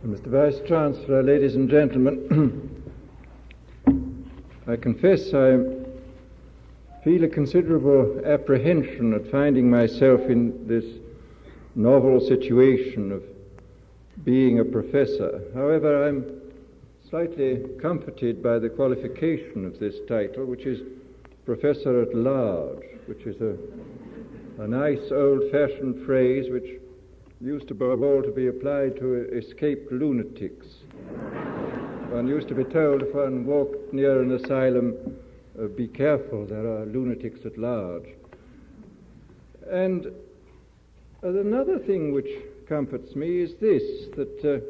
Mr. Vice Chancellor, ladies and gentlemen, I confess I feel a considerable apprehension at finding myself in this novel situation of being a professor. However, I'm slightly comforted by the qualification of this title, which is Professor at Large, which is a nice old-fashioned phrase which used above all to be applied to escaped lunatics. One used to be told if one walked near an asylum, be careful, there are lunatics at large. And another thing which comforts me is this, that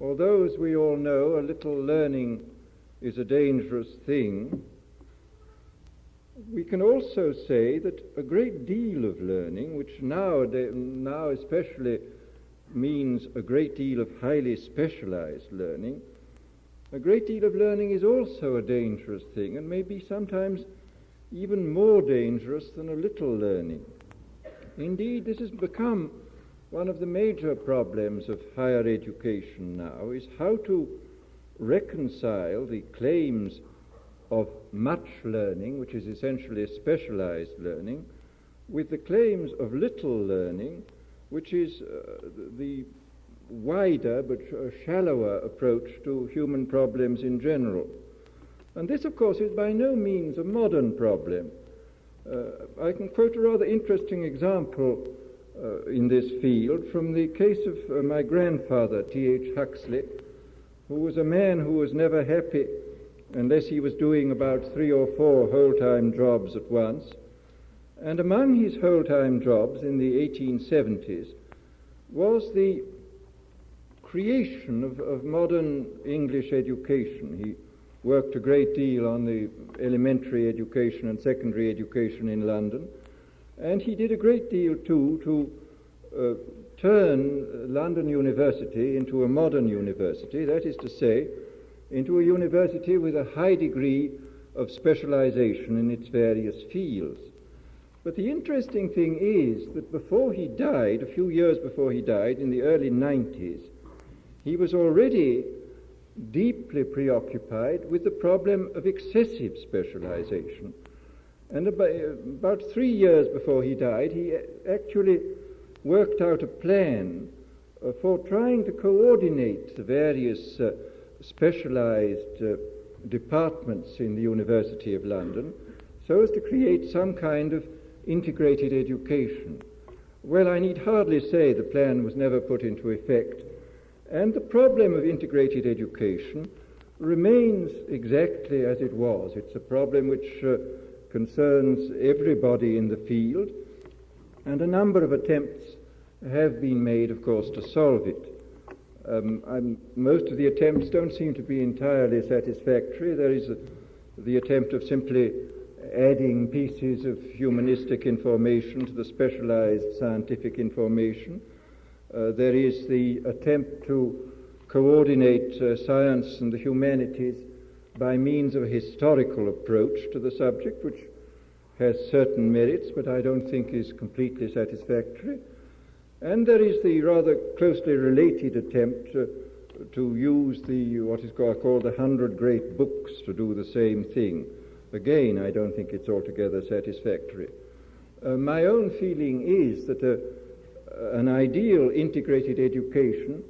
although, as we all know, a little learning is a dangerous thing, we can also say that a great deal of learning, which now especially means a great deal of highly specialized learning, a great deal of learning is also a dangerous thing, and maybe sometimes even more dangerous than a little learning. Indeed, this has become one of the major problems of higher education now, is how to reconcile the claims of much learning, which is essentially specialized learning, with the claims of little learning, which is the wider but shallower approach to human problems in general. And this, of course, is by no means a modern problem. I can quote a rather interesting example in this field from the case of my grandfather, T.H. Huxley, who was a man who was never happy unless he was doing about 3 or 4 whole-time jobs at once. And among his whole-time jobs in the 1870s was the creation of modern English education. He worked a great deal on the elementary education and secondary education in London, and he did a great deal too to turn London University into a modern university, that is to say, into a university with a high degree of specialization in its various fields. But the interesting thing is that before he died, a few years before he died, in the early 90s, he was already deeply preoccupied with the problem of excessive specialization. And about 3 years before he died, he actually worked out a plan for trying to coordinate the various specialized departments in the University of London so as to create some kind of integrated education. Well, I need hardly say the plan was never put into effect, and the problem of integrated education remains exactly as it was. It's a problem which concerns everybody in the field, and a number of attempts have been made, of course, to solve it. Most of the attempts don't seem to be entirely satisfactory. There is the attempt of simply adding pieces of humanistic information to the specialized scientific information. There is the attempt to coordinate science and the humanities by means of a historical approach to the subject, which has certain merits, but I don't think is completely satisfactory. And there is the rather closely related attempt to use what is called the 100 Great Books to do the same thing. Again, I don't think it's altogether satisfactory. My own feeling is that an ideal integrated education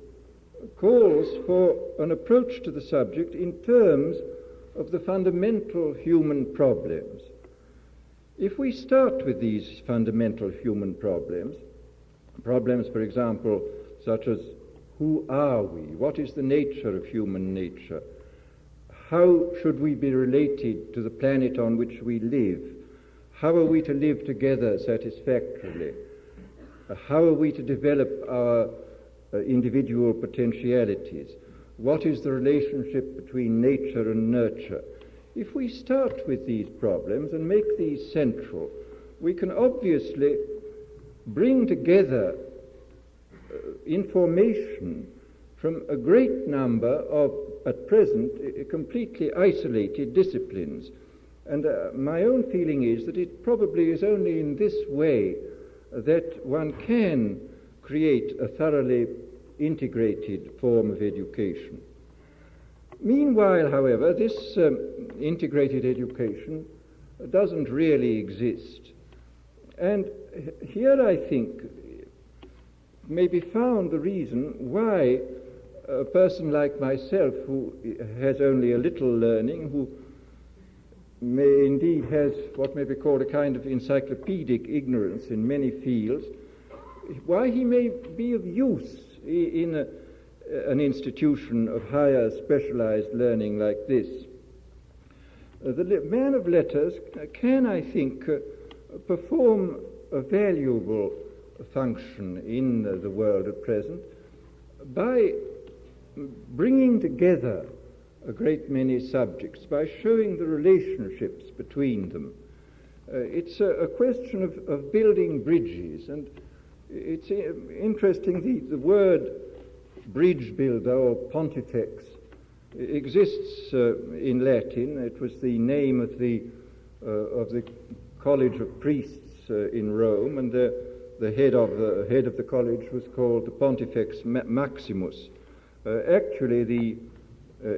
calls for an approach to the subject in terms of the fundamental human problems. If we start with these fundamental human problems, for example, such as who are we? What is the nature of human nature? How should we be related to the planet on which we live? How are we to live together satisfactorily? How are we to develop our individual potentialities? What is the relationship between nature and nurture? If we start with these problems and make these central, we can obviously bring together information from a great number of, at present, completely isolated disciplines. And my own feeling is that it probably is only in this way that one can create a thoroughly integrated form of education. Meanwhile, however, this integrated education doesn't really exist. And here I think may be found the reason why a person like myself, who has only a little learning, who may indeed has what may be called a kind of encyclopedic ignorance in many fields, why he may be of use in an institution of higher specialized learning like this. The man of letters can, I think, perform a valuable function in the world at present by bringing together a great many subjects, by showing the relationships between them. It's a question of building bridges, and it's interesting, the word bridge builder or pontifex exists in Latin. It was the name of the College of Priests in Rome, and the head of the college was called the Pontifex Maximus. Actually, the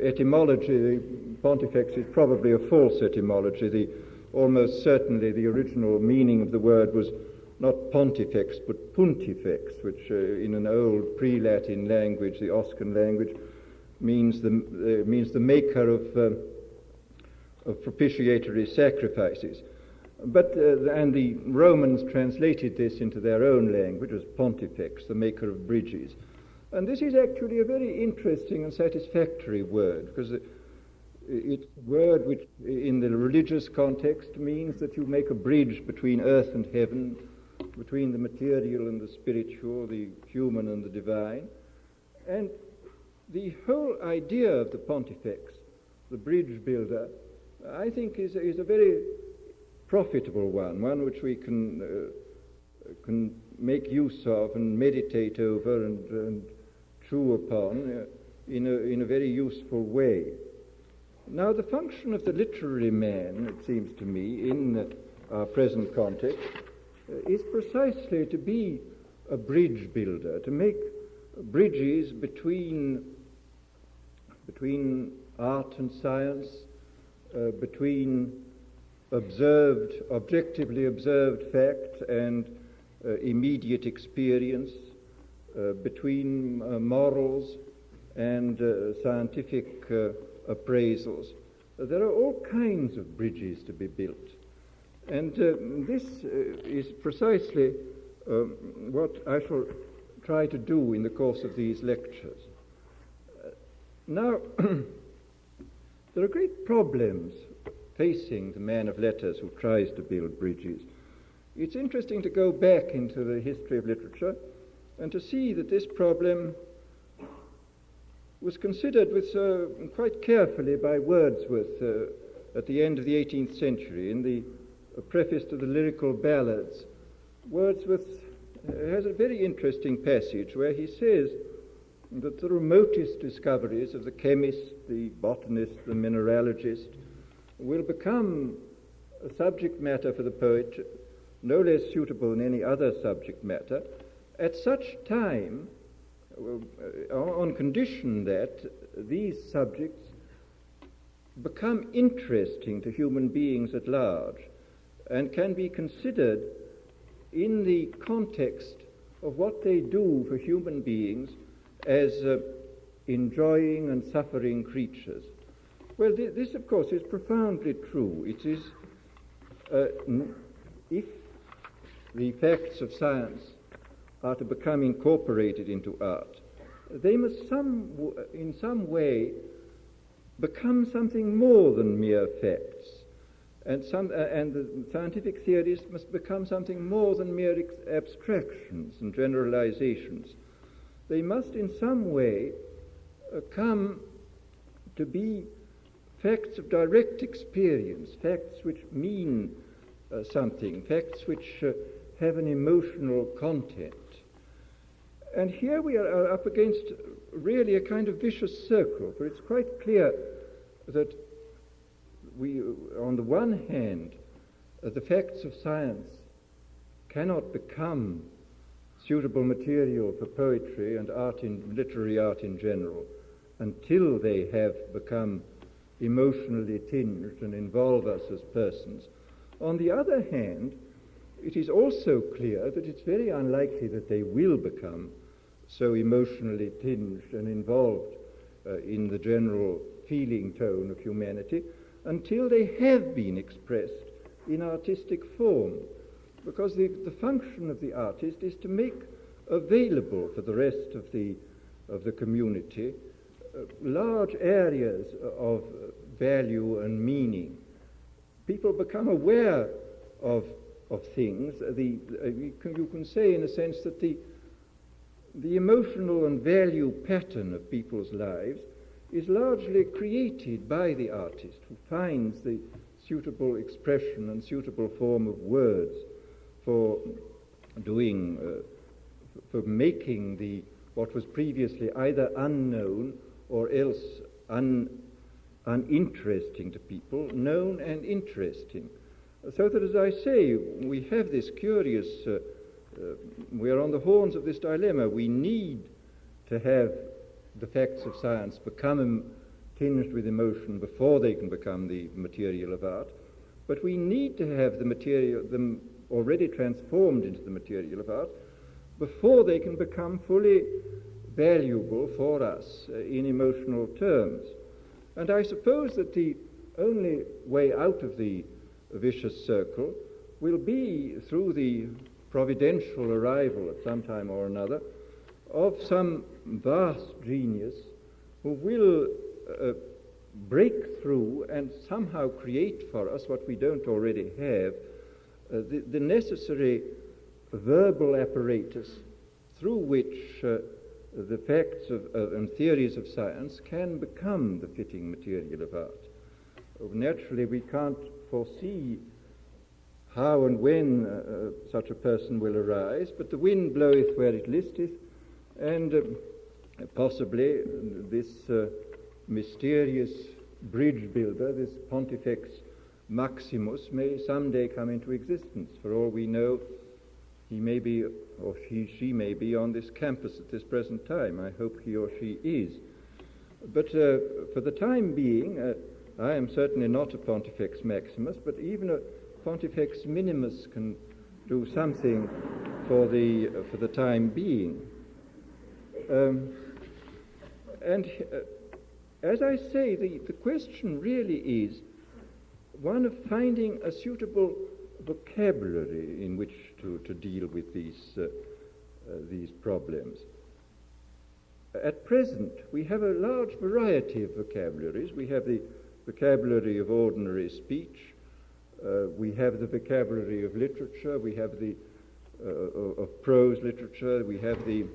etymology, the pontifex, is probably a false etymology. Almost certainly the original meaning of the word was not pontifex but puntifex, which in an old pre-Latin language, the Oscan language, means the maker of propitiatory sacrifices. But and the Romans translated this into their own language as pontifex, the maker of bridges. And this is actually a very interesting and satisfactory word, because it's a word which in the religious context means that you make a bridge between earth and heaven, between the material and the spiritual, the human and the divine. And the whole idea of the pontifex, the bridge builder, I think is a very profitable one which we can make use of and meditate over and chew upon in a very useful way. Now, the function of the literary man, it seems to me, in our present context, is precisely to be a bridge builder, to make bridges between art and science, between objectively observed fact and immediate experience, between morals and scientific appraisals. There are all kinds of bridges to be built. And this is precisely what I shall try to do in the course of these lectures. Now, there are great problems facing the man of letters who tries to build bridges. It's interesting to go back into the history of literature and to see that this problem was considered quite carefully by Wordsworth at the end of the 18th century. In the preface to the Lyrical Ballads, Wordsworth has a very interesting passage where he says that the remotest discoveries of the chemist, the botanist, the mineralogist will become a subject matter for the poet no less suitable than any other subject matter at such time, on condition that these subjects become interesting to human beings at large and can be considered in the context of what they do for human beings as enjoying and suffering creatures. Well, this, of course, is profoundly true. It is, if the facts of science are to become incorporated into art, they must in some way become something more than mere facts, and the scientific theories must become something more than mere abstractions and generalizations. They must in some way come to be facts of direct experience, facts which mean something, facts which have an emotional content. And here we are up against really a kind of vicious circle, for it's quite clear that we, on the one hand, the facts of science cannot become suitable material for poetry and literary art in general, until they have become emotionally tinged and involve us as persons. On the other hand, it is also clear that it's very unlikely that they will become so emotionally tinged and involved in the general feeling tone of humanity until they have been expressed in artistic form, because the function of the artist is to make available for the rest of the community large areas of value and meaning. People become aware of things. You can say, in a sense, that the emotional and value pattern of people's lives is largely created by the artist, who finds the suitable expression and suitable form of words for making what was previously either unknown or else uninteresting to people, known and interesting. So that, as I say, we have this curious, we are on the horns of this dilemma. We need to have the facts of science become tinged with emotion before they can become the material of art, but we need to have them already transformed into the material of art before they can become fully valuable for us in emotional terms. And I suppose that the only way out of the vicious circle will be through the providential arrival at some time or another of some vast genius who will break through and somehow create for us what we don't already have, the necessary verbal apparatus through which the facts and theories of science can become the fitting material of art. Naturally, we can't foresee how and when such a person will arise, but the wind bloweth where it listeth, and possibly this mysterious bridge builder, this Pontifex Maximus, may someday come into existence. For all we know, he may be, or she may be, on this campus at this present time. I hope he or she is. But for the time being, I am certainly not a Pontifex Maximus, but even a Pontifex Minimus can do something for the time being. As I say, the question really is one of finding a suitable vocabulary in which to deal with these problems. At present, we have a large variety of vocabularies. We have the vocabulary of ordinary speech. We have the vocabulary of literature. We have the of prose literature. We have the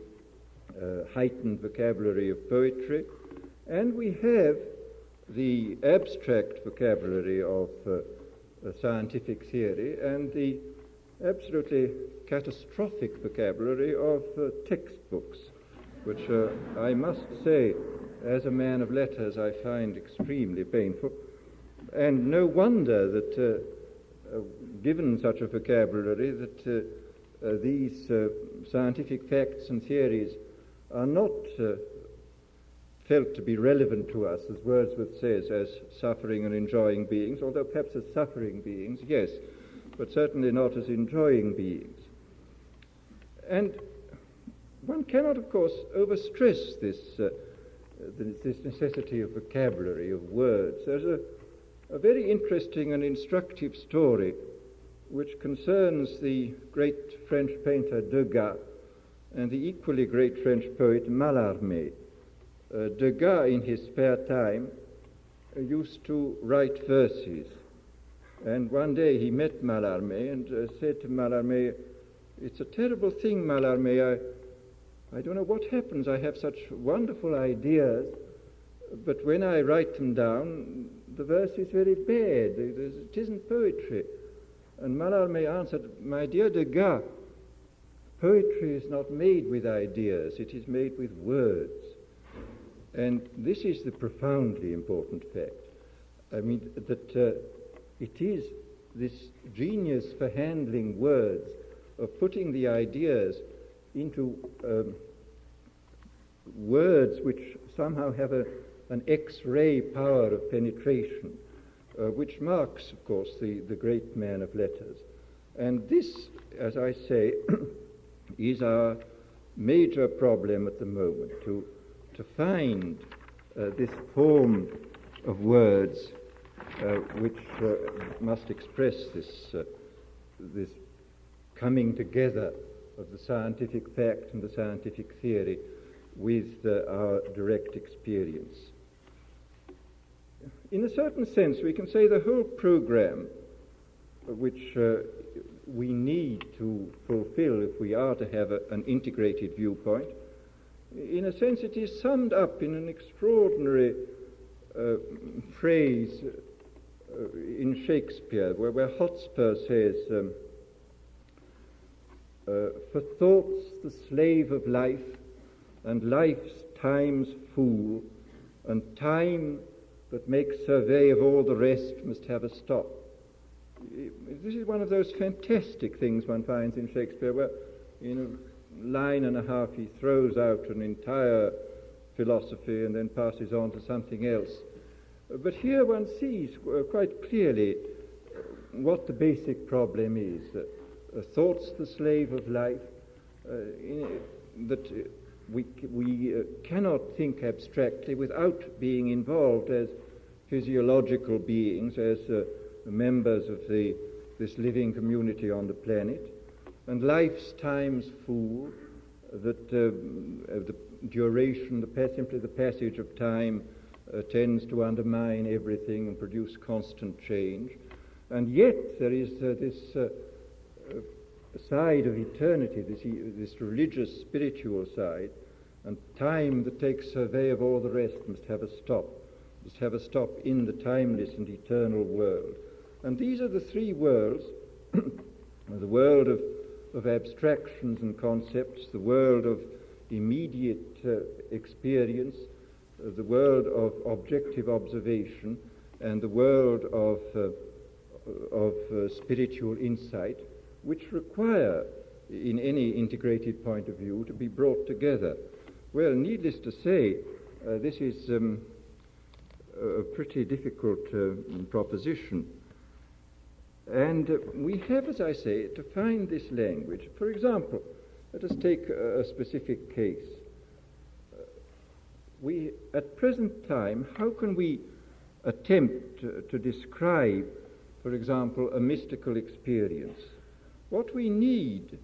heightened vocabulary of poetry. And we have the abstract vocabulary of scientific theory and the absolutely catastrophic vocabulary of textbooks, which I must say, as a man of letters, I find extremely painful. And no wonder that, given such a vocabulary, that these scientific facts and theories are not felt to be relevant to us, as Wordsworth says, as suffering and enjoying beings, although perhaps as suffering beings, yes, but certainly not as enjoying beings. And one cannot, of course, overstress this necessity of vocabulary, of words. There's a very interesting and instructive story which concerns the great French painter Degas and the equally great French poet Mallarmé. Degas, in his spare time, used to write verses. And one day he met Mallarmé and said to Mallarmé, "It's a terrible thing, Mallarmé. I don't know what happens. I have such wonderful ideas, but when I write them down, the verse is very bad. It isn't poetry." And Mallarmé answered, "My dear Degas, poetry is not made with ideas. It is made with words." And this is the profoundly important fact. I mean, that it is this genius for handling words, of putting the ideas into words which somehow have an X-ray power of penetration, which marks, of course, the great man of letters. And this, as I say, is our major problem at the moment, to find this form of words which must express this coming together of the scientific fact and the scientific theory with our direct experience. In a certain sense, we can say the whole program which we need to fulfill if we are to have an integrated viewpoint, in a sense it is summed up in an extraordinary phrase in Shakespeare, where Hotspur says, for thought's the slave of life, and life's time's fool, and time that makes survey of all the rest must have a stop. This is one of those fantastic things one finds in Shakespeare, where in a line and a half he throws out an entire philosophy and then passes on to something else. But here one sees quite clearly what the basic problem is. Thought's the slave of life, that we cannot think abstractly without being involved as physiological beings, as members of this living community on the planet. And life's time's fool, that the duration, simply the passage of time tends to undermine everything and produce constant change. And yet there is this side of eternity, this religious, spiritual side, and time that takes survey of all the rest must have a stop in the timeless and eternal world. And these are the three worlds, the world of abstractions and concepts, the world of immediate experience, the world of objective observation, and the world of spiritual insight, which require, in any integrated point of view, to be brought together. Well, needless to say, this is a pretty difficult proposition. And we have, as I say, to find this language. For example, let us take a specific case. At present time, how can we attempt to describe, for example, a mystical experience? What we need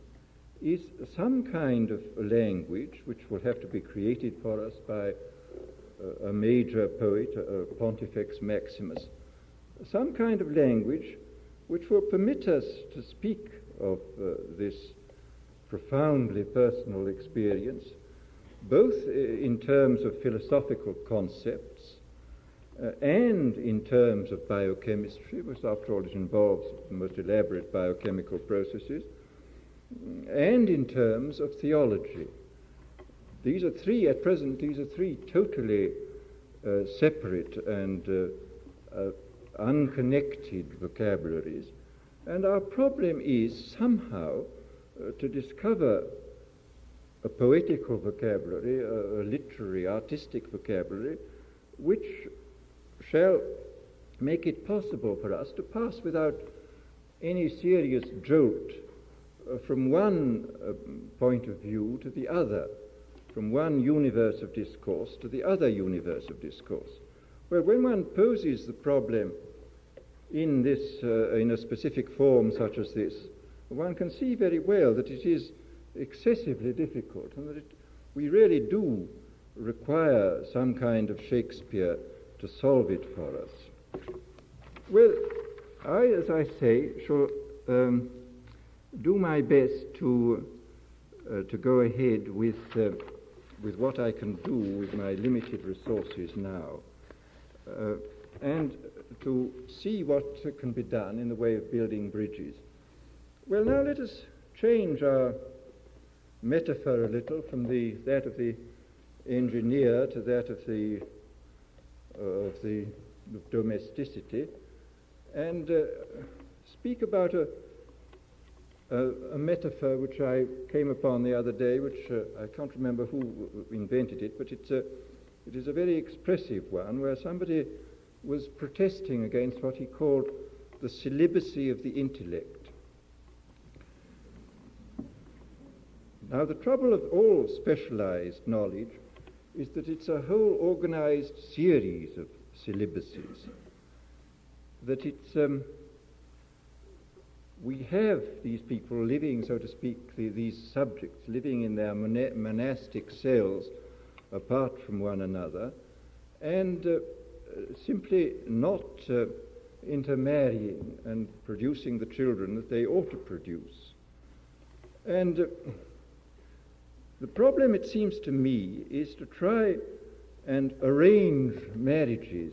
is some kind of language, which will have to be created for us by a major poet, Pontifex Maximus, some kind of language which will permit us to speak of this profoundly personal experience, both in terms of philosophical concepts and in terms of biochemistry, which after all involves the most elaborate biochemical processes, and in terms of theology. These are three totally separate and unconnected vocabularies, and our problem is somehow to discover a poetical vocabulary, a literary, artistic vocabulary, which shall make it possible for us to pass without any serious jolt from one point of view to the other, from one universe of discourse to the other universe of discourse. Well, when one poses the problem in a specific form such as this, one can see very well that it is excessively difficult, and that we really do require some kind of Shakespeare to solve it for us. Well, I, as I say, shall do my best to go ahead with what I can do with my limited resources now, and to see what can be done in the way of building bridges. Well, now let us change our metaphor a little from that of the engineer to that of domesticity, and speak about a metaphor which I came upon the other day, which I can't remember who invented it, but it is a very expressive one, where somebody was protesting against what he called the celibacy of the intellect. Now, the trouble of all specialized knowledge is that it's a whole organized series of celibacies, that it's we have these people living, so to speak, these subjects living in their monastic cells apart from one another, and simply not intermarrying and producing the children that they ought to produce. And the problem, it seems to me, is to try and arrange marriages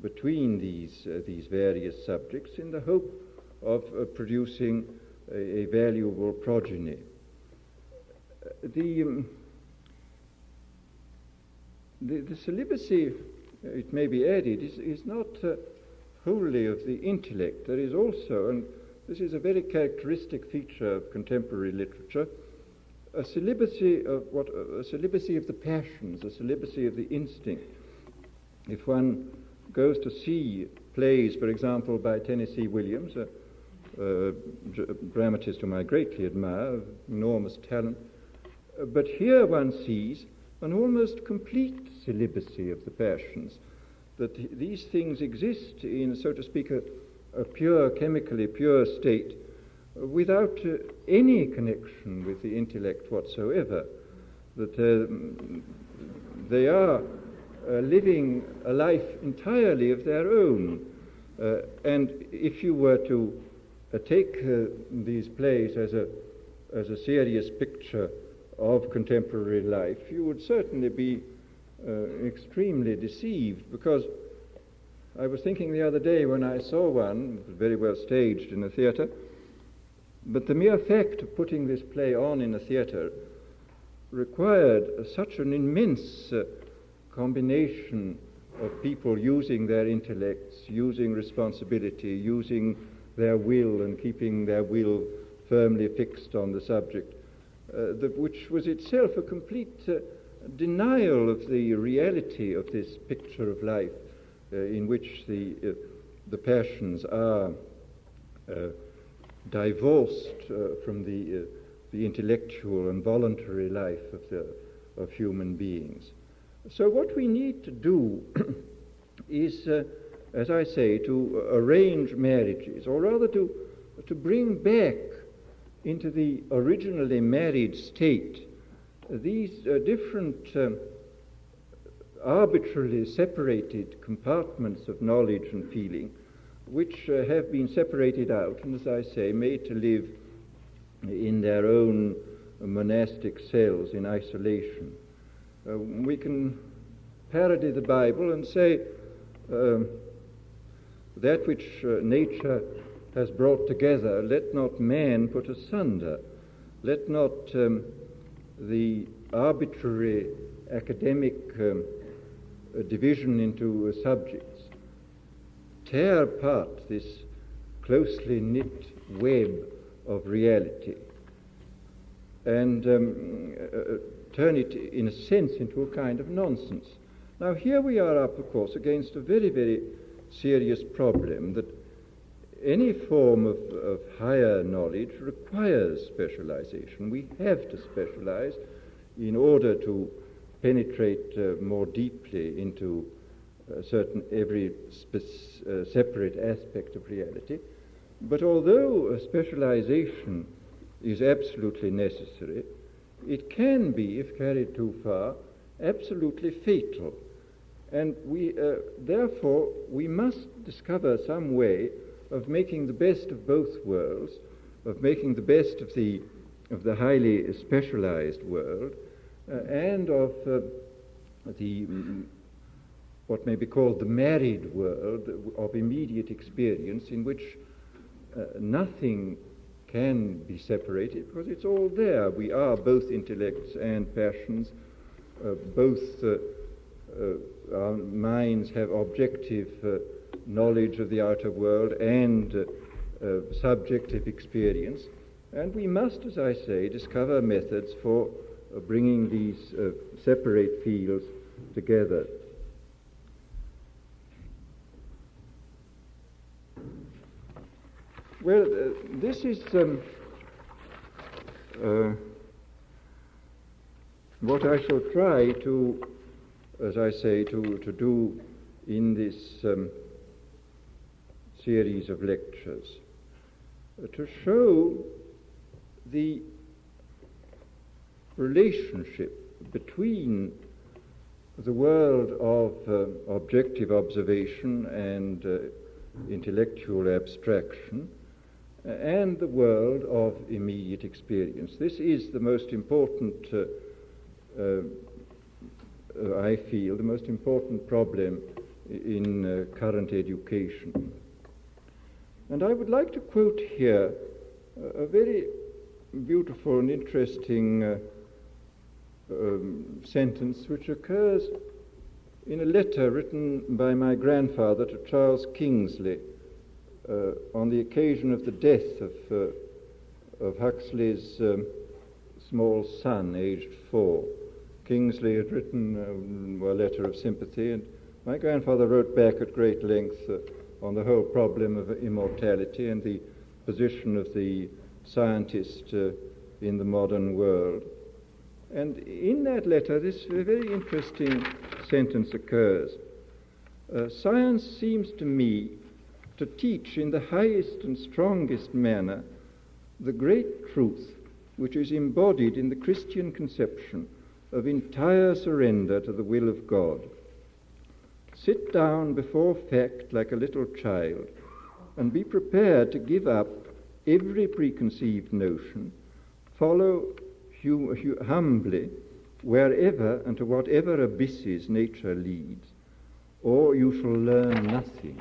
between these various subjects in the hope of producing a valuable progeny. The celibacy, it may be added, is not wholly of the intellect. There is also, and this is a very characteristic feature of contemporary literature, a celibacy of the passions, a celibacy of the instinct. If one goes to see plays, for example, by Tennessee Williams, a dramatist whom I greatly admire, of enormous talent, but here one sees an almost complete celibacy of the passions, that these things exist in, so to speak, a pure, chemically pure state, without any connection with the intellect whatsoever, that they are living a life entirely of their own. And if you were to take these plays as a serious picture of contemporary life, you would certainly be extremely deceived, because I was thinking the other day when I saw one, it was very well staged in a theatre, but the mere fact of putting this play on in a theatre required such an immense combination of people using their intellects, using responsibility, using their will and keeping their will firmly fixed on the subject, which was itself a complete denial of the reality of this picture of life in which the passions are divorced from the intellectual and voluntary life of human beings. So what we need to do is, as I say, to arrange marriages, or rather to bring back into the originally married state these different arbitrarily separated compartments of knowledge and feeling, which have been separated out and, as I say, made to live in their own monastic cells in isolation. We can parody the Bible and say that which nature has brought together, let not man put asunder. Let not the arbitrary academic division into subjects tear apart this closely knit web of reality and turn it, in a sense, into a kind of nonsense. Now, here we are up, of course, against a very, very serious problem, that any form of higher knowledge requires specialization. We have to specialize in order to penetrate more deeply into every separate aspect of reality. But although specialization is absolutely necessary, it can be, if carried too far, absolutely fatal. And therefore, we must discover some way of making the best of both worlds, of making the best of the highly specialized world, and of what may be called the married world of immediate experience, in which nothing can be separated, because it's all there. We are both intellects and passions. Both our minds have objective knowledge of the outer world and subjective experience. And we must, as I say, discover methods for bringing these separate fields together. Well, this is what I shall try to, as I say, to do in this series of lectures, to show the relationship between the world of objective observation and intellectual abstraction and the world of immediate experience. This is the most important, I feel, the most important problem in current education. And I would like to quote here a very beautiful and interesting sentence which occurs in a letter written by my grandfather to Charles Kingsley on the occasion of the death of Huxley's small son, aged 4. Kingsley had written a letter of sympathy, and my grandfather wrote back at great length on the whole problem of immortality and the position of the scientist in the modern world. And in that letter, this very interesting sentence occurs. Science seems to me to teach in the highest and strongest manner the great truth which is embodied in the Christian conception of entire surrender to the will of God. Sit down before fact like a little child and be prepared to give up every preconceived notion, follow humbly wherever and to whatever abysses nature leads, or you shall learn nothing.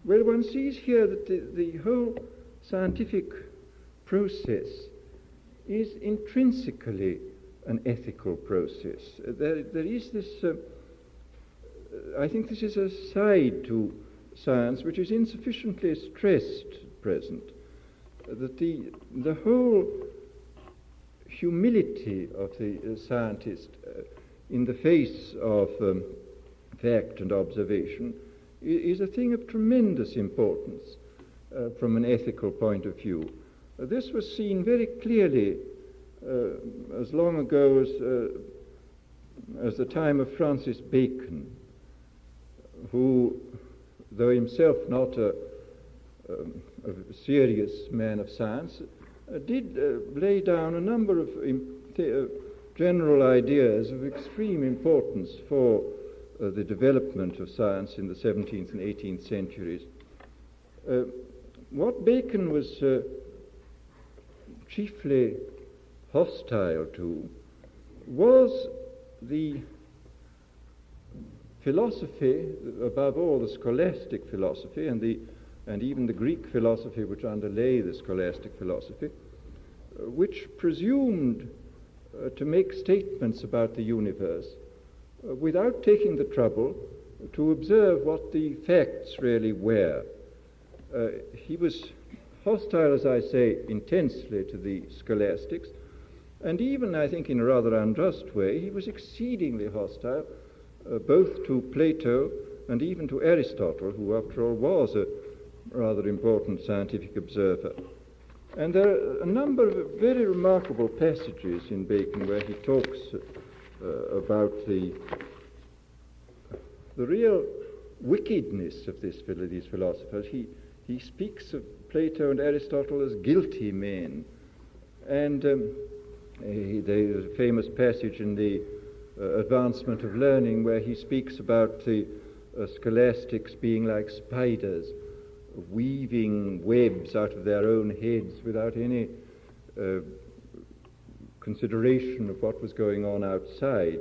Well, one sees here that the whole scientific process is intrinsically an ethical process. There is this, I think this is a side to science which is insufficiently stressed at present, that the whole humility of the scientist in the face of fact and observation is a thing of tremendous importance from an ethical point of view. This was seen very clearly as long ago as the time of Francis Bacon, who, though himself not a serious man of science, did lay down a number of general ideas of extreme importance for the development of science in the 17th and 18th centuries. What Bacon was chiefly hostile to was the philosophy, above all the scholastic philosophy and even the Greek philosophy which underlay the scholastic philosophy, which presumed to make statements about the universe without taking the trouble to observe what the facts really were. He was hostile, as I say, intensely to the scholastics, and even, I think, in a rather unjust way, he was exceedingly hostile both to Plato and even to Aristotle, who, after all, was a rather important scientific observer. And there are a number of very remarkable passages in Bacon where he talks about the real wickedness of these philosophers. He speaks of Plato and Aristotle as guilty men. And there's a famous passage in the Advancement of Learning where he speaks about the scholastics being like spiders, weaving webs out of their own heads without any consideration of what was going on outside.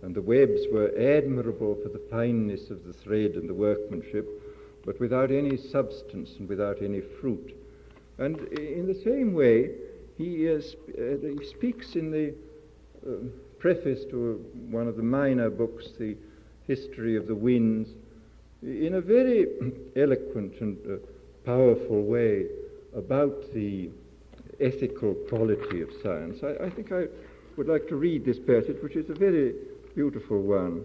And the webs were admirable for the fineness of the thread and the workmanship, but without any substance and without any fruit. And in the same way, he speaks in the preface to one of the minor books, The History of the Winds, in a very eloquent and powerful way about the ethical quality of science, I think I would like to read this passage, which is a very beautiful one.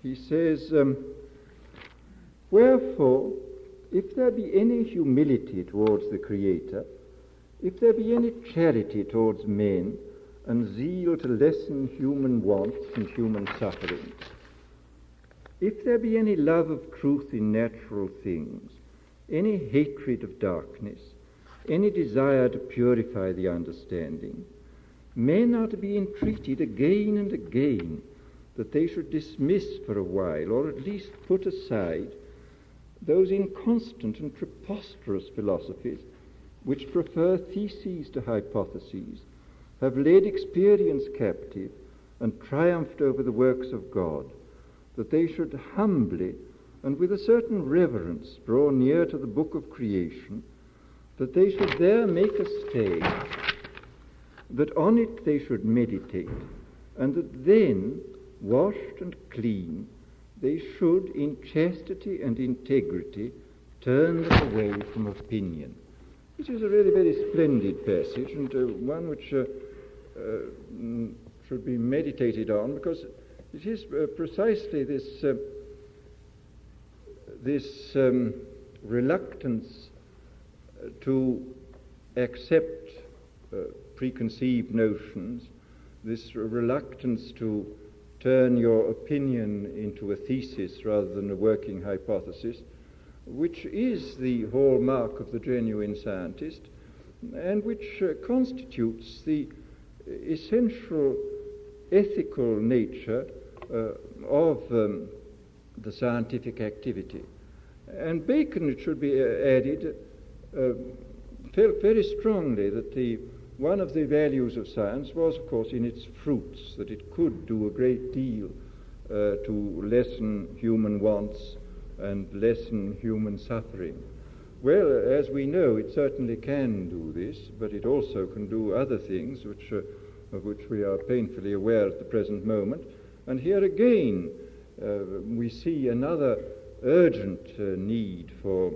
He says, "Wherefore, if there be any humility towards the Creator, if there be any charity towards men, and zeal to lessen human wants and human sufferings, if there be any love of truth in natural things, any hatred of darkness, any desire to purify the understanding, men are to be entreated again and again that they should dismiss for a while, or at least put aside, those inconstant and preposterous philosophies which prefer theses to hypotheses, have led experience captive, and triumphed over the works of God, that they should humbly and with a certain reverence draw near to the book of creation, that they should there make a stay, that on it they should meditate, and that then, washed and clean, they should in chastity and integrity turn them away from opinion." This is a really very splendid passage, and one which should be meditated on, because it is precisely this reluctance to accept preconceived notions, this reluctance to turn your opinion into a thesis rather than a working hypothesis, which is the hallmark of the genuine scientist, and which constitutes the essential ethical nature of the scientific activity. And Bacon, it should be added, felt very strongly that one of the values of science was, of course, in its fruits, that it could do a great deal to lessen human wants and lessen human suffering. Well, as we know, it certainly can do this, but it also can do other things of which we are painfully aware at the present moment. And here again we see another urgent need for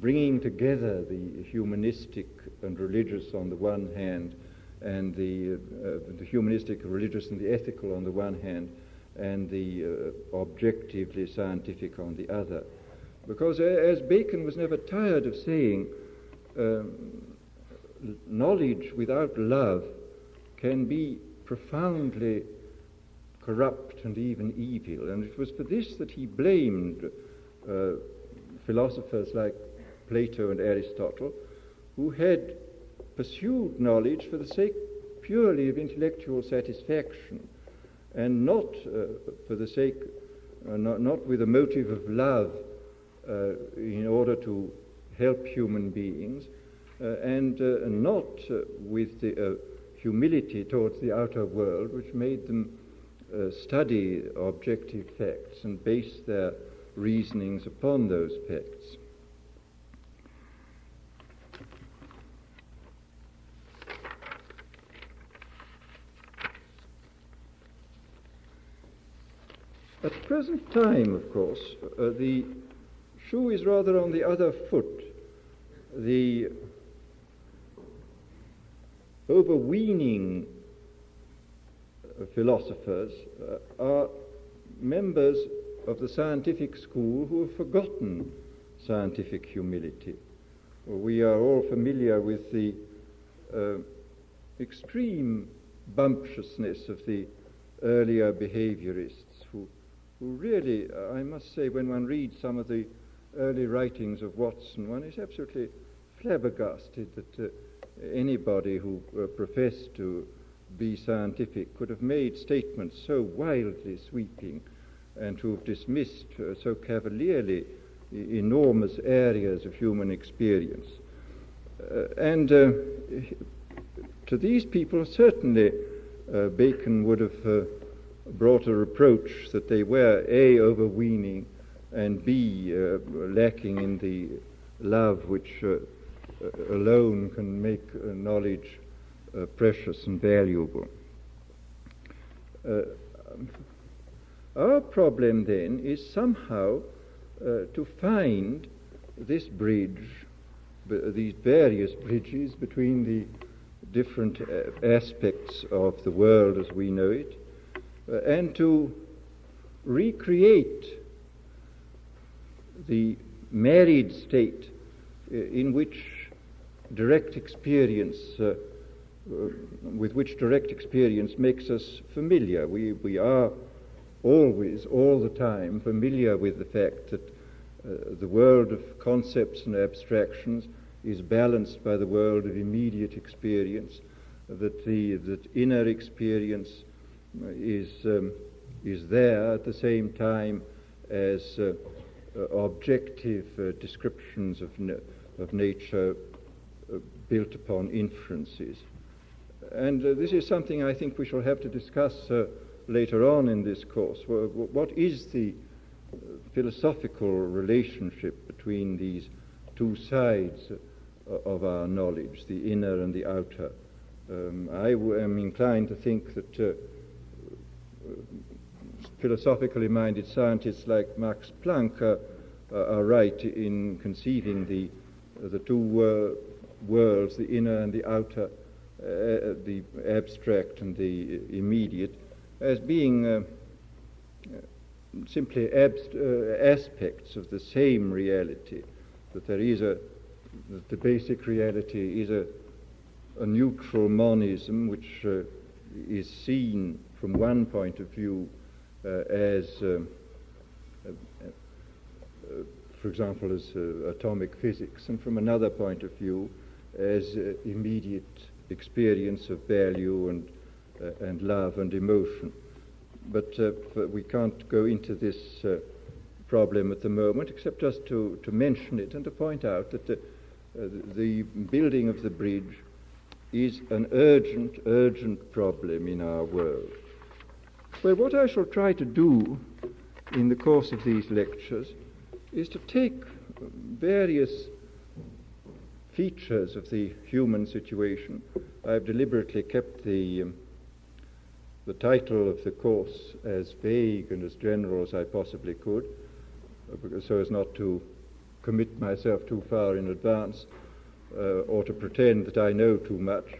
bringing together the humanistic and religious on the one hand, and the humanistic, religious, and the ethical on the one hand, and the objectively scientific on the other. Because as Bacon was never tired of saying, knowledge without love can be profoundly corrupt and even evil. And it was for this that he blamed philosophers like Plato and Aristotle, who had pursued knowledge for the sake purely of intellectual satisfaction, and not for the sake, not with a motive of love in order to help human beings, and not with the humility towards the outer world, which made them study objective facts and base their reasonings upon those facts. At the present time, of course, the shoe is rather on the other foot. The overweening philosophers are members of the scientific school who have forgotten scientific humility. We are all familiar with the extreme bumptiousness of the earlier behaviorists who really, I must say, when one reads some of the early writings of Watson, one is absolutely flabbergasted that anybody who professed to be scientific could have made statements so wildly sweeping and to have dismissed so cavalierly enormous areas of human experience. And to these people, certainly Bacon would have brought a reproach that they were A, overweening, and B, lacking in the love which alone can make knowledge precious and valuable. Our problem then is somehow to find this bridge, these various bridges between the different aspects of the world as we know it, and to recreate the married state in which direct experience, with which direct experience makes us familiar. We are always, all the time, familiar with the fact that the world of concepts and abstractions is balanced by the world of immediate experience, that inner experience is there at the same time as objective descriptions of nature built upon inferences. And this is something I think we shall have to discuss later on in this course. What is the philosophical relationship between these two sides of our knowledge, the inner and the outer? I am inclined to think that philosophically minded scientists like Max Planck are right in conceiving the two worlds, the inner and the outer, the abstract and the immediate, as being simply aspects of the same reality, that that the basic reality is a neutral monism which is seen from one point of view as, for example, as atomic physics, and from another point of view as immediate experience of value and love and emotion. But we can't go into this problem at the moment, except just to mention it and to point out that the building of the bridge is an urgent problem in our world. Well, what I shall try to do in the course of these lectures is to take various features of the human situation. I've deliberately kept the title of the course as vague and as general as I possibly could, so as not to commit myself too far in advance or to pretend that I know too much.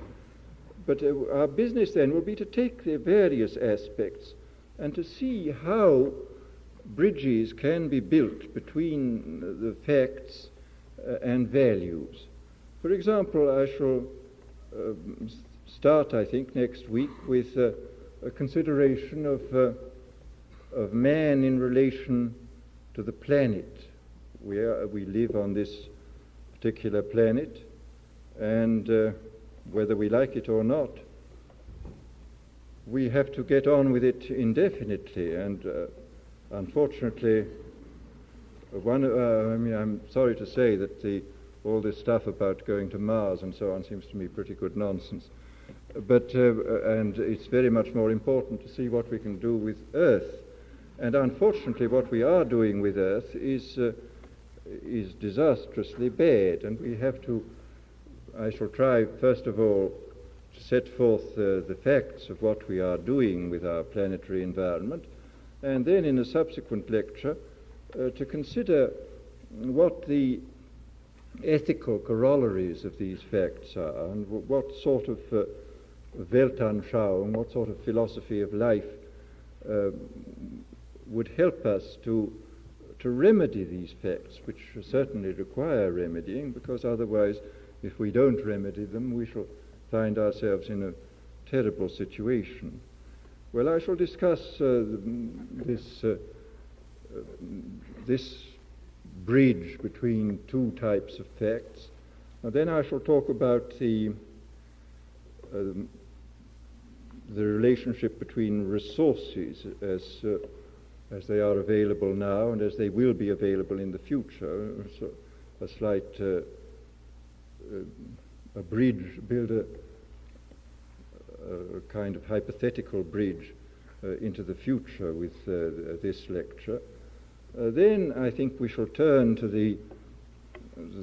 But our business then will be to take the various aspects and to see how bridges can be built between the facts and values. For example, I shall start, I think, next week with a consideration of man in relation to the planet. We live on this particular planet, and whether we like it or not, we have to get on with it indefinitely. And unfortunately, I'm sorry to say that all this stuff about going to Mars and so on seems to me pretty good nonsense. But and it's very much more important to see what we can do with Earth. And unfortunately, what we are doing with Earth is disastrously bad, and we have to. I shall try first of all to set forth the facts of what we are doing with our planetary environment, and then in a subsequent lecture to consider what the ethical corollaries of these facts are, and what sort of Weltanschauung, what sort of philosophy of life would help us to remedy these facts, which certainly require remedying, because otherwise, if we don't remedy them, we shall find ourselves in a terrible situation. Well, I shall discuss this bridge between two types of facts. And then I shall talk about the relationship between resources as they are available now and as they will be available in the future. So a slight a bridge, build a kind of hypothetical bridge into the future with this lecture. Then I think we shall turn to the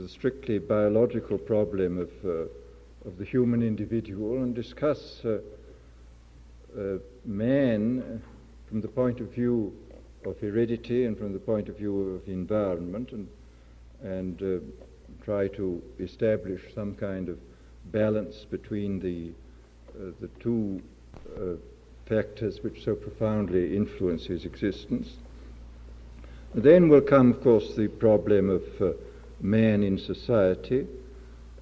strictly biological problem of the human individual and discuss man from the point of view of heredity and from the point of view of environment, and and try to establish some kind of balance between the two factors which so profoundly influence his existence. Then will come, of course, the problem of man in society,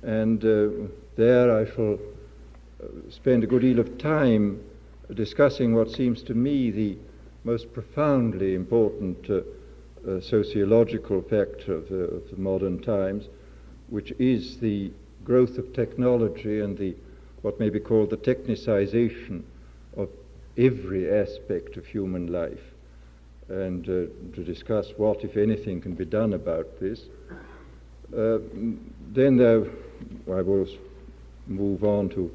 and there I shall spend a good deal of time discussing what seems to me the most profoundly important sociological factor of the modern times, which is the growth of technology and the what may be called the technicization of every aspect of human life, and to discuss what, if anything, can be done about this. Then I will move on to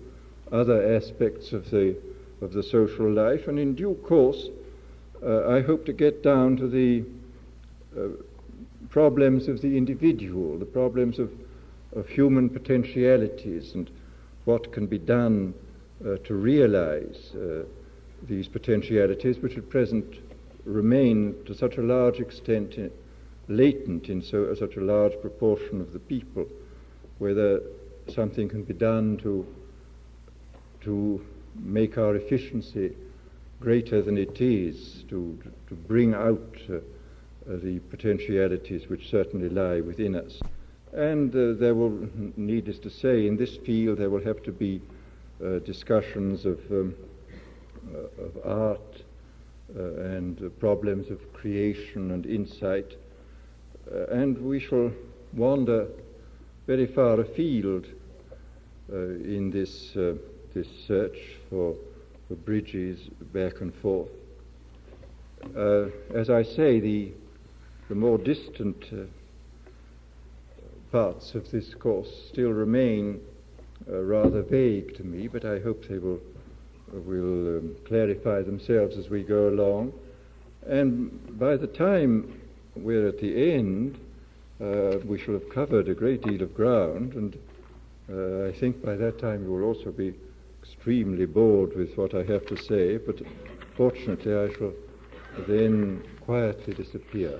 other aspects of the social life, and in due course I hope to get down to the problems of the individual, the problems of human potentialities, and what can be done to realize these potentialities, which at present remain to such a large extent latent in such a large proportion of the people, whether something can be done to make our efficiency greater than it is, to bring out the potentialities which certainly lie within us. And there will, needless to say, in this field there will have to be discussions of art and problems of creation and insight, and we shall wander very far afield in this search for bridges back and forth. As I say, the more distant parts of this course still remain rather vague to me, but I hope they will clarify themselves as we go along. And by the time we're at the end, we shall have covered a great deal of ground, and I think by that time you will also be extremely bored with what I have to say, but fortunately I shall then quietly disappear.